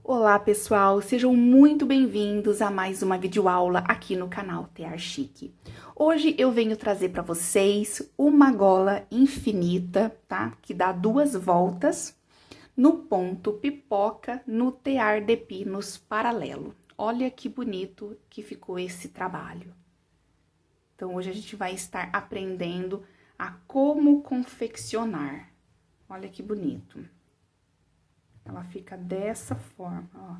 Olá pessoal, sejam muito bem-vindos a mais uma videoaula aqui no canal Tear Chique. Hoje eu venho trazer para vocês uma gola infinita, tá? Que dá 2 voltas no ponto pipoca no tear de pinos paralelo. Olha que bonito que ficou esse trabalho. Então hoje a gente vai estar aprendendo a como confeccionar. Olha que bonito. Ela fica dessa forma, ó.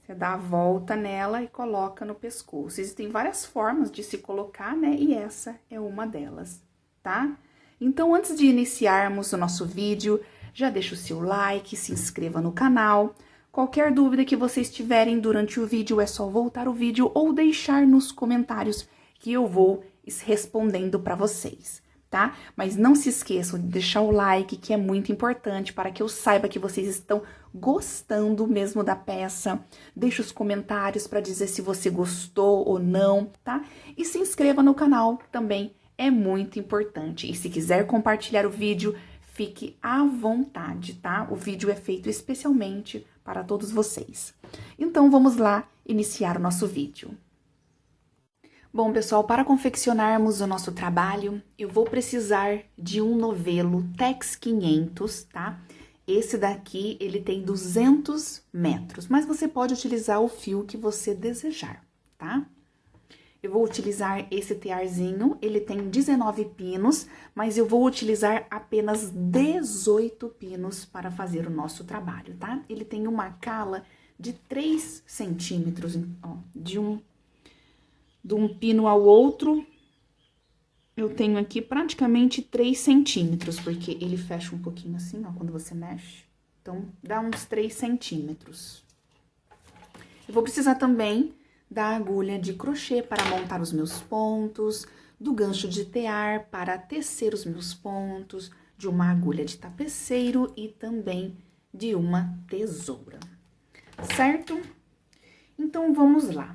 Você dá a volta nela e coloca no pescoço. Existem várias formas de se colocar, né? E essa é uma delas, tá? Então, antes de iniciarmos o nosso vídeo, já deixa o seu like, se inscreva no canal. Qualquer dúvida que vocês tiverem durante o vídeo, é só voltar o vídeo ou deixar nos comentários que eu vou respondendo para vocês. Tá? Mas não se esqueçam de deixar o like, que é muito importante para que eu saiba que vocês estão gostando mesmo da peça. Deixe os comentários para dizer se você gostou ou não, tá? E se inscreva no canal também, é muito importante. E se quiser compartilhar o vídeo, fique à vontade, tá? O vídeo é feito especialmente para todos vocês. Então, vamos lá iniciar o nosso vídeo. Bom, pessoal, para confeccionarmos o nosso trabalho, eu vou precisar de um novelo Tex 500, tá? Esse daqui, ele tem 200 metros, mas você pode utilizar o fio que você desejar, tá? Eu vou utilizar esse tearzinho, ele tem 19 pinos, mas eu vou utilizar apenas 18 pinos para fazer o nosso trabalho, tá? Ele tem uma cala de 3 centímetros, ó, de um pino ao outro, eu tenho aqui praticamente 3 centímetros, porque ele fecha um pouquinho assim, ó, quando você mexe. Então, dá uns 3 centímetros. Eu vou precisar também da agulha de crochê para montar os meus pontos, do gancho de tear para tecer os meus pontos, de uma agulha de tapeceiro e também de uma tesoura, certo? Então, vamos lá.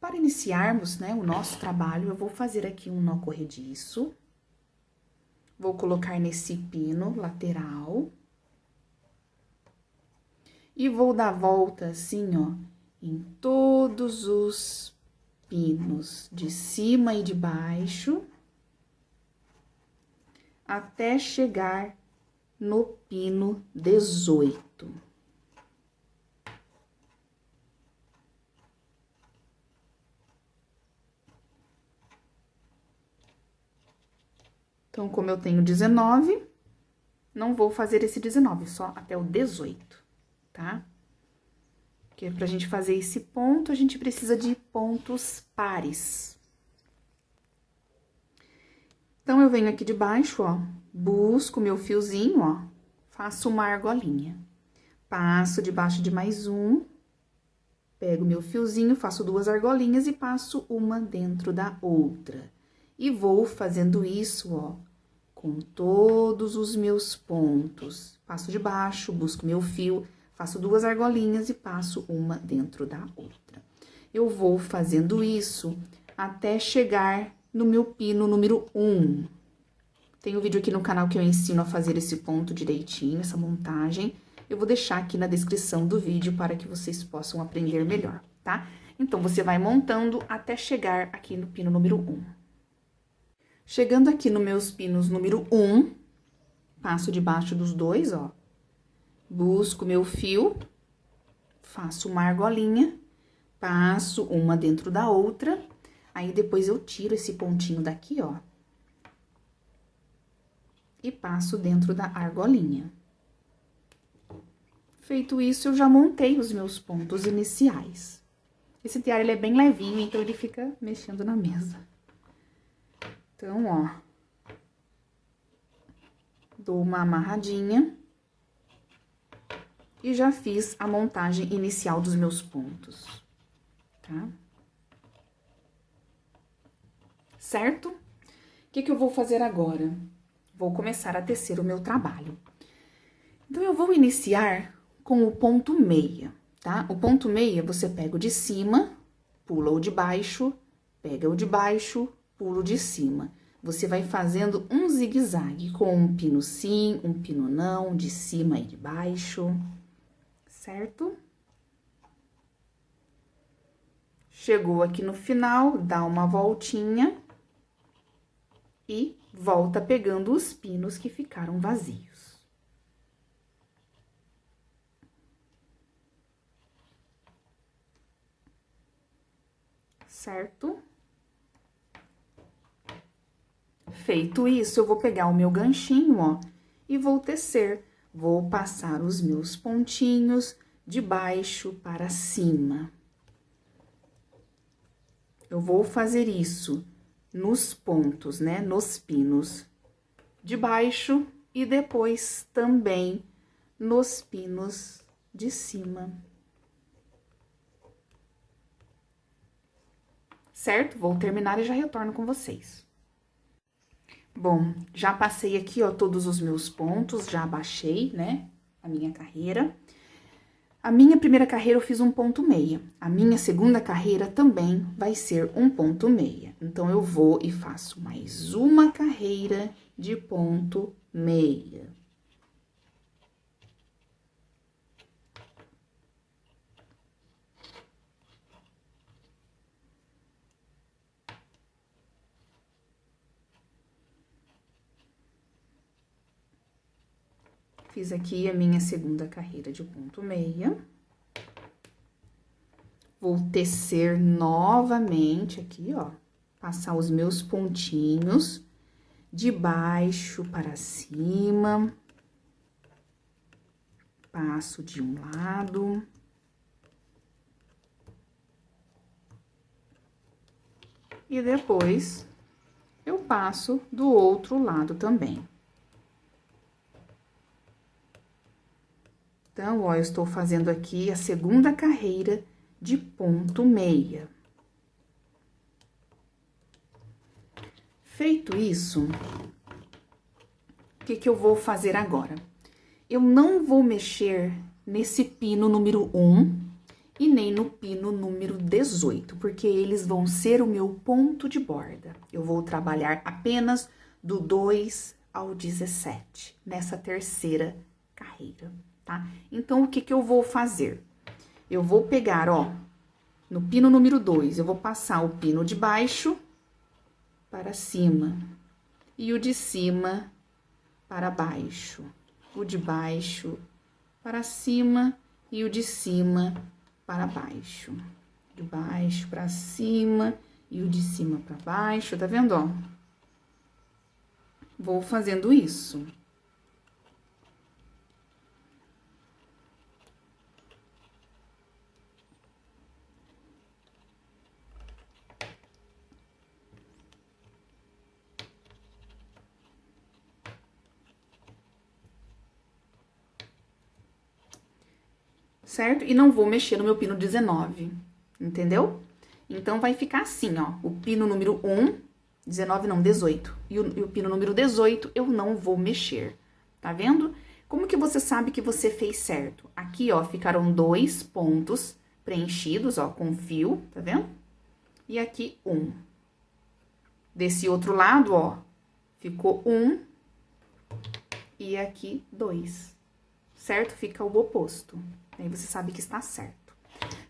Para iniciarmos, né, o nosso trabalho, eu vou fazer aqui um nó corrediço. Vou colocar nesse pino lateral. E vou dar volta assim, ó, em todos os pinos, de cima e de baixo, até chegar no pino 18. Então, como eu tenho 19, não vou fazer esse 19, só até o 18, tá? Porque pra gente fazer esse ponto, a gente precisa de pontos pares. Então, eu venho aqui de baixo, ó, busco meu fiozinho, ó, faço uma argolinha. Passo debaixo de mais um, pego meu fiozinho, faço 2 argolinhas e passo uma dentro da outra. E vou fazendo isso, ó, com todos os meus pontos. Passo de baixo, busco meu fio, faço 2 argolinhas e passo uma dentro da outra. Eu vou fazendo isso até chegar no meu pino número 1. Tem um vídeo aqui no canal que eu ensino a fazer esse ponto direitinho, essa montagem. Eu vou deixar aqui na descrição do vídeo para que vocês possam aprender melhor, tá? Então, você vai montando até chegar aqui no pino número 1. Chegando aqui nos meus pinos número 1, passo debaixo dos 2, ó. Busco meu fio, faço uma argolinha, passo uma dentro da outra, aí depois eu tiro esse pontinho daqui, ó. E passo dentro da argolinha. Feito isso, eu já montei os meus pontos iniciais. Esse tear, ele é bem levinho, então ele fica mexendo na mesa. Então, ó, dou uma amarradinha e já fiz a montagem inicial dos meus pontos, tá? Certo? O que eu vou fazer agora? Vou começar a tecer o meu trabalho. Então, eu vou iniciar com o ponto meia, tá? O ponto meia, você pega o de cima, pula o de baixo, pega o de baixo, pulo de cima. Você vai fazendo um zigue-zague com um pino sim, um pino não, de cima e de baixo, certo? Chegou aqui no final, dá uma voltinha e volta pegando os pinos que ficaram vazios. Certo? Feito isso, eu vou pegar o meu ganchinho, ó, e vou tecer. Vou passar os meus pontinhos de baixo para cima. Eu vou fazer isso nos pontos, né, nos pinos de baixo e depois também nos pinos de cima. Certo? Vou terminar e já retorno com vocês. Bom, já passei aqui, ó, todos os meus pontos, já abaixei, né, a minha carreira. A minha primeira carreira eu fiz um ponto meia. A minha segunda carreira também vai ser um ponto meia. Então, eu vou e faço mais uma carreira de ponto meia. Fiz aqui a minha segunda carreira de ponto meia. Vou tecer novamente aqui, ó, passar os meus pontinhos de baixo para cima. Passo de um lado. E depois, eu passo do outro lado também. Então, ó, eu estou fazendo aqui a segunda carreira de ponto meia. Feito isso, o que que eu vou fazer agora? Eu não vou mexer nesse pino número 1 e nem no pino número 18, porque eles vão ser o meu ponto de borda. Eu vou trabalhar apenas do 2 ao 17, nessa terceira carreira. Tá? Então, o que que eu vou fazer? Eu vou pegar, ó, no pino número 2, eu vou passar o pino de baixo para cima e o de cima para baixo. O de baixo para cima e o de cima para baixo. De baixo para cima e o de cima para baixo, tá vendo, ó? Vou fazendo isso. Certo? E não vou mexer no meu pino 19, entendeu? Então, vai ficar assim, ó, o pino número 1, 19 não, 18. E o pino número 18, eu não vou mexer, tá vendo? Como que você sabe que você fez certo? Aqui, ó, ficaram 2 pontos preenchidos, ó, com fio, tá vendo? E aqui, 1. Desse outro lado, ó, ficou 1 e aqui 2, certo? Fica o oposto. Aí, você sabe que está certo.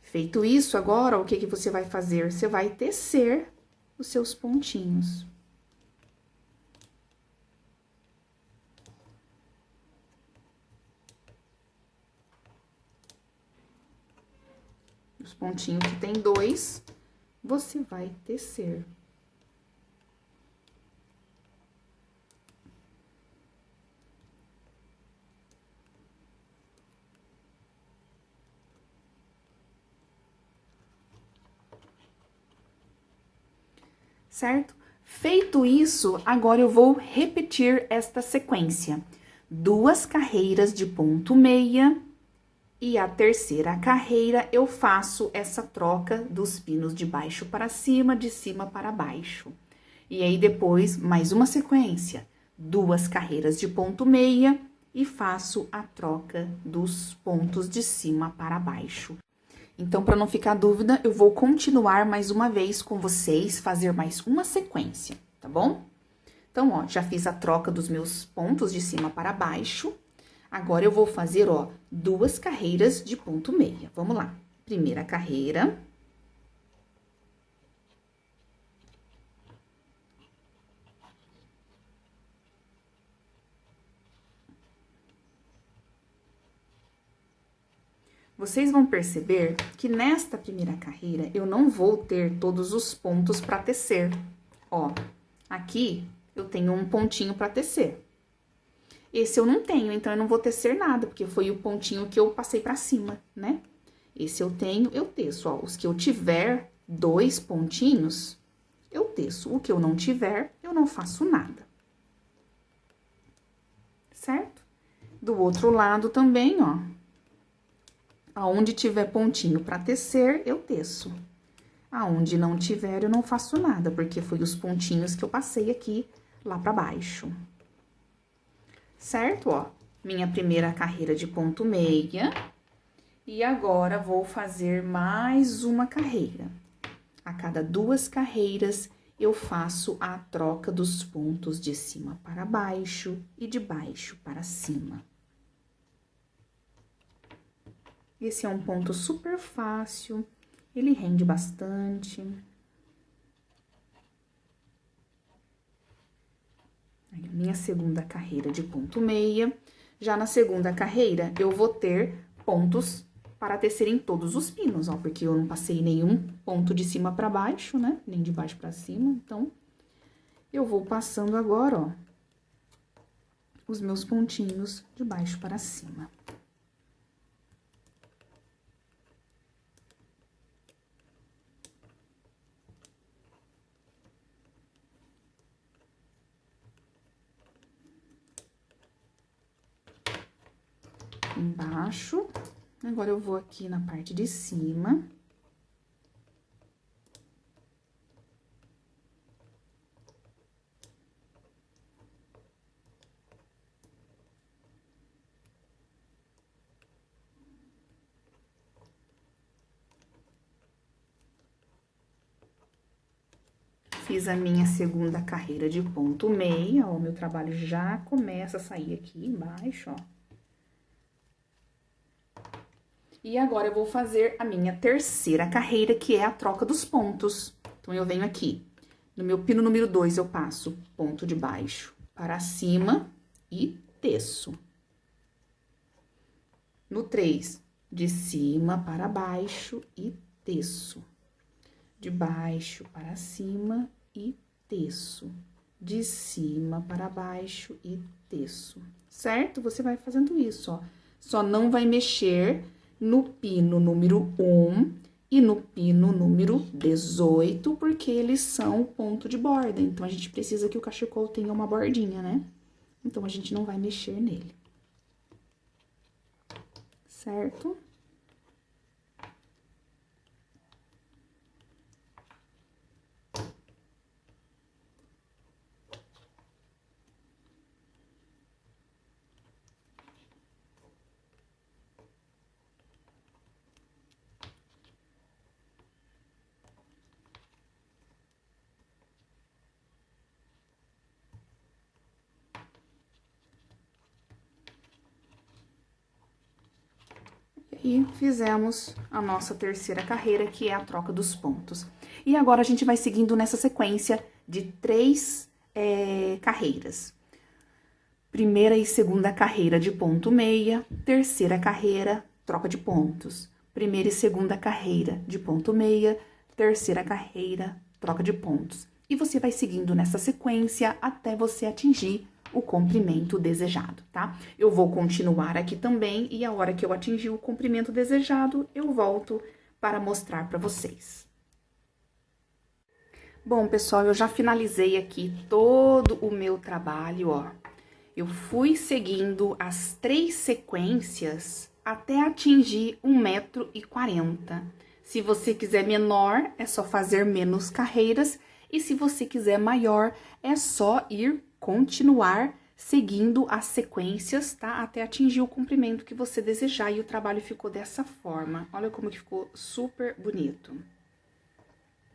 Feito isso, agora, o que que você vai fazer? Você vai tecer os seus pontinhos. Os pontinhos que tem 2, você vai tecer. Certo? Feito isso, agora eu vou repetir esta sequência. 2 carreiras de ponto meia e a terceira carreira eu faço essa troca dos pinos de baixo para cima, de cima para baixo. E aí, depois, mais uma sequência. 2 carreiras de ponto meia e faço a troca dos pontos de cima para baixo. Então, para não ficar dúvida, eu vou continuar mais uma vez com vocês, fazer mais uma sequência, tá bom? Então, ó, já fiz a troca dos meus pontos de cima para baixo. Agora, eu vou fazer, ó, 2 carreiras de ponto meia. Vamos lá. Primeira carreira. vocês vão perceber que nesta primeira carreira eu não vou ter todos os pontos para tecer. Ó, aqui eu tenho um pontinho para tecer. Esse eu não tenho, então eu não vou tecer nada, porque foi o pontinho que eu passei para cima, né? Esse eu tenho, eu teço, ó. Os que eu tiver 2 pontinhos, eu teço. O que eu não tiver, eu não faço nada. Certo? Do outro lado também, ó. Aonde tiver pontinho para tecer, eu teço. Aonde não tiver, eu não faço nada, porque foi os pontinhos que eu passei aqui, lá pra baixo. Certo, ó? Minha primeira carreira de ponto meia. E agora, vou fazer mais uma carreira. A cada 2 carreiras, eu faço a troca dos pontos de cima para baixo e de baixo para cima. Esse é um ponto super fácil, ele rende bastante. Aí, minha segunda carreira de ponto meia. Já na segunda carreira, eu vou ter pontos para tecer em todos os pinos, ó, porque eu não passei nenhum ponto de cima para baixo, né? Nem de baixo para cima, então, eu vou passando agora, ó, os meus pontinhos de baixo para cima. Embaixo. Agora, eu vou aqui na parte de cima. Fiz a minha segunda carreira de ponto meia, ó, o meu trabalho já começa a sair aqui embaixo, ó. E agora, eu vou fazer a minha terceira carreira, que é a troca dos pontos. Então, eu venho aqui, no meu pino número 2, eu passo ponto de baixo para cima e teço. No 3, de cima para baixo e teço. De baixo para cima e teço. De cima para baixo e teço. Certo? Você vai fazendo isso, ó. Só não vai mexer no pino número 1 e no pino número 18, porque eles são ponto de borda. Então, a gente precisa que o cachecol tenha uma bordinha, né? Então, a gente não vai mexer nele. Certo? E fizemos a nossa terceira carreira, que é a troca dos pontos. E agora, a gente vai seguindo nessa sequência de 3 carreiras. Primeira e segunda carreira de ponto meia, terceira carreira, troca de pontos. Primeira e segunda carreira de ponto meia, terceira carreira, troca de pontos. E você vai seguindo nessa sequência até você atingir o comprimento desejado, tá? Eu vou continuar aqui também, e a hora que eu atingir o comprimento desejado, eu volto para mostrar para vocês. Bom, pessoal, eu já finalizei aqui todo o meu trabalho, ó. Eu fui seguindo as 3 sequências até atingir 1,40 m. Se você quiser menor, é só fazer menos carreiras, e se você quiser maior, é só continuar seguindo as sequências, tá? Até atingir o comprimento que você desejar, e o trabalho ficou dessa forma. Olha como que ficou super bonito.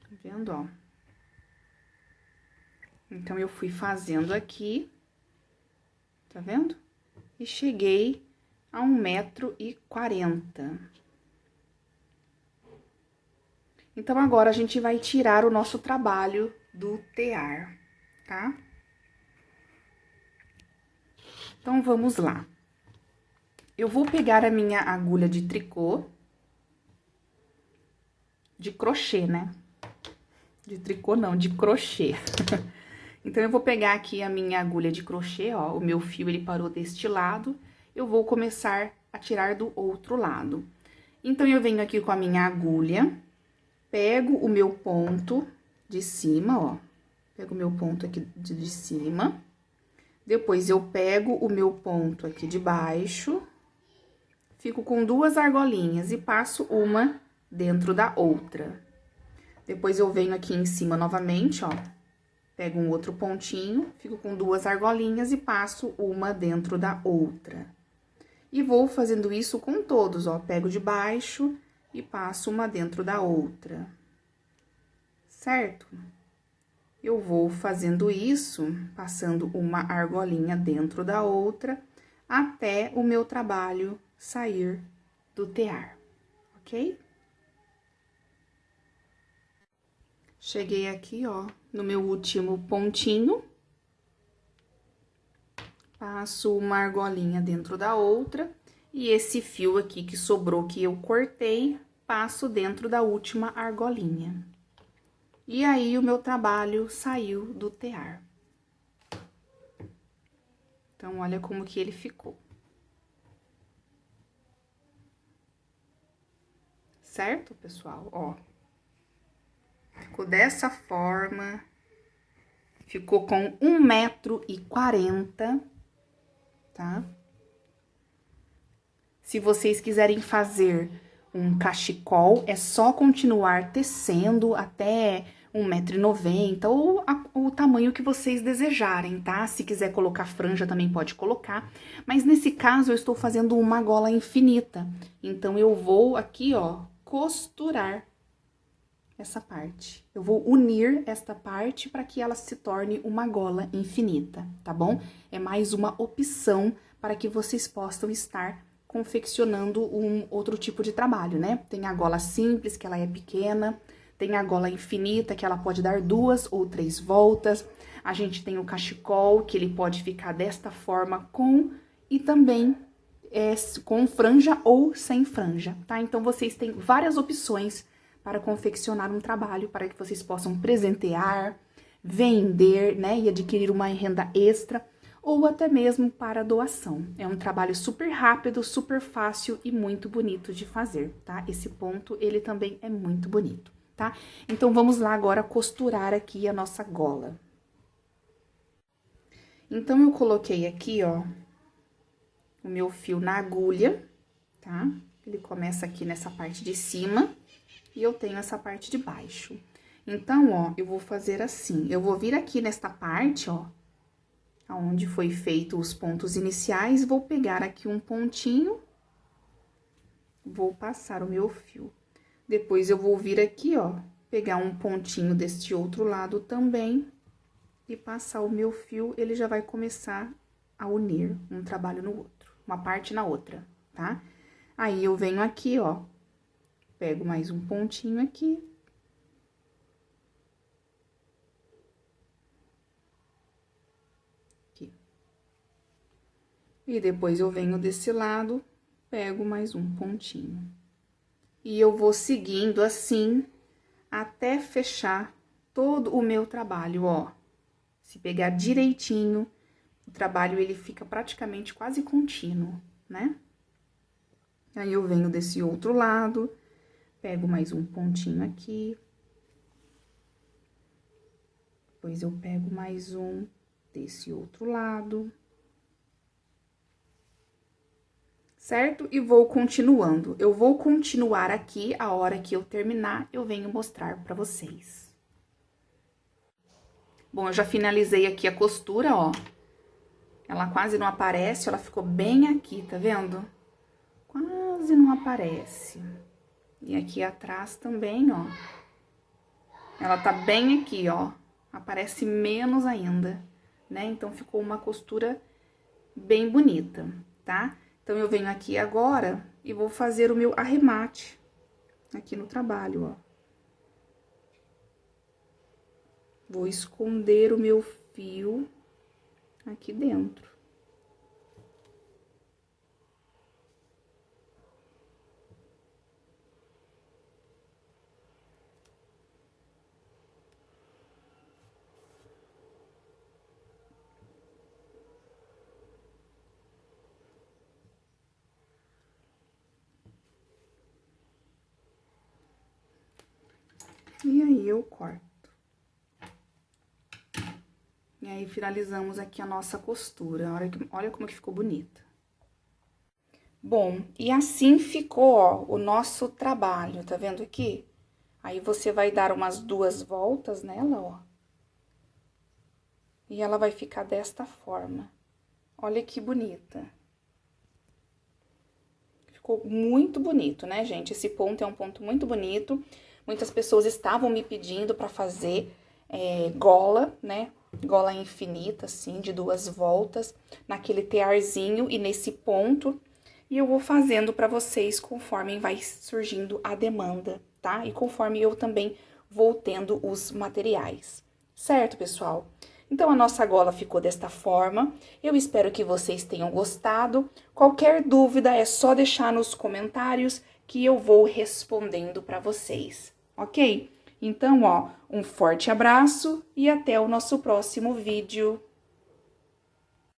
Tá vendo, ó? Então, eu fui fazendo aqui, tá vendo? E cheguei a 1,40 m. Então, agora, a gente vai tirar o nosso trabalho do tear, tá? Então, vamos lá. eu vou pegar a minha agulha de tricô, de crochê, né? De tricô não, de crochê. Então, eu vou pegar aqui a minha agulha de crochê, ó, o meu fio ele parou deste lado, eu vou começar a tirar do outro lado. Então, eu venho aqui com a minha agulha, pego o meu ponto de cima, ó, pego o meu ponto aqui de cima, depois eu pego o meu ponto aqui de baixo, fico com duas argolinhas e passo uma dentro da outra. Depois, eu venho aqui em cima novamente, ó, pego um outro pontinho, fico com duas argolinhas e passo uma dentro da outra. E vou fazendo isso com todos, ó, pego de baixo e passo uma dentro da outra, certo? Eu vou fazendo isso, passando uma argolinha dentro da outra, até o meu trabalho sair do tear, ok? Cheguei aqui, ó, no meu último pontinho. Passo uma argolinha dentro da outra. E esse fio aqui que sobrou, que eu cortei, passo dentro da última argolinha. E aí, o meu trabalho saiu do tear. Então, olha como que ele ficou. Certo, pessoal? Ó. Ficou dessa forma, ficou com 1,40 m, tá? Se vocês quiserem fazer um cachecol, é só continuar tecendo até 1,90 m ou o tamanho que vocês desejarem, tá? Se quiser colocar franja, também pode colocar. Mas nesse caso, eu estou fazendo uma gola infinita. Então, eu vou aqui, ó, costurar essa parte. Eu vou unir esta parte para que ela se torne uma gola infinita, tá bom? É mais uma opção para que vocês possam estar confeccionando um outro tipo de trabalho, né? Tem a gola simples, que ela é pequena, tem a gola infinita, que ela pode dar 2 ou 3 voltas. A gente tem o cachecol, que ele pode ficar desta forma e também com franja ou sem franja, tá? Então, vocês têm várias opções para confeccionar um trabalho, para que vocês possam presentear, vender, né, e adquirir uma renda extra, ou até mesmo para doação. É um trabalho super rápido, super fácil e muito bonito de fazer, tá? Esse ponto, ele também é muito bonito, tá? Então, vamos lá agora costurar aqui a nossa gola. Então, eu coloquei aqui, ó, o meu fio na agulha, tá? Ele começa aqui nessa parte de cima. E eu tenho essa parte de baixo. Então, ó, eu vou fazer assim. Eu vou vir aqui nesta parte, ó, onde foi feito os pontos iniciais, vou pegar aqui um pontinho, vou passar o meu fio. Depois, eu vou vir aqui, ó, pegar um pontinho deste outro lado também e passar o meu fio, ele já vai começar a unir um trabalho no outro, uma parte na outra, tá? Aí, eu venho aqui, ó, pego mais um pontinho aqui. Aqui. E depois, eu venho desse lado, pego mais um pontinho. E eu vou seguindo assim, até fechar todo o meu trabalho, ó. Se pegar direitinho, o trabalho, ele fica praticamente quase contínuo, né? Aí, eu venho desse outro lado. Pego mais um pontinho aqui. Depois, eu pego mais um desse outro lado. Certo? E vou continuando. Eu vou continuar aqui, a hora que eu terminar, eu venho mostrar pra vocês. Bom, eu já finalizei aqui a costura, ó. Ela quase não aparece, ela ficou bem aqui, tá vendo? Quase não aparece. E aqui atrás também, ó. Ela tá bem aqui, ó. Aparece menos ainda, né? Então, ficou uma costura bem bonita, tá? Então, eu venho aqui agora e vou fazer o meu arremate aqui no trabalho, ó. Vou esconder o meu fio aqui dentro. E aí eu corto. E aí, finalizamos aqui a nossa costura. Olha como que ficou bonita. Bom, e assim ficou, ó, o nosso trabalho, tá vendo aqui? Aí, você vai dar umas 2 voltas nela, ó. E ela vai ficar desta forma. Olha que bonita. Ficou muito bonito, né, gente? Esse ponto é um ponto muito bonito. Muitas pessoas estavam me pedindo pra fazer gola, né? Gola infinita, assim, de 2 voltas, naquele tearzinho e nesse ponto. E eu vou fazendo pra vocês conforme vai surgindo a demanda, tá? E conforme eu também vou tendo os materiais. Certo, pessoal? Então, a nossa gola ficou desta forma. Eu espero que vocês tenham gostado. Qualquer dúvida é só deixar nos comentários que eu vou respondendo pra vocês, ok? Então, ó, um forte abraço e até o nosso próximo vídeo.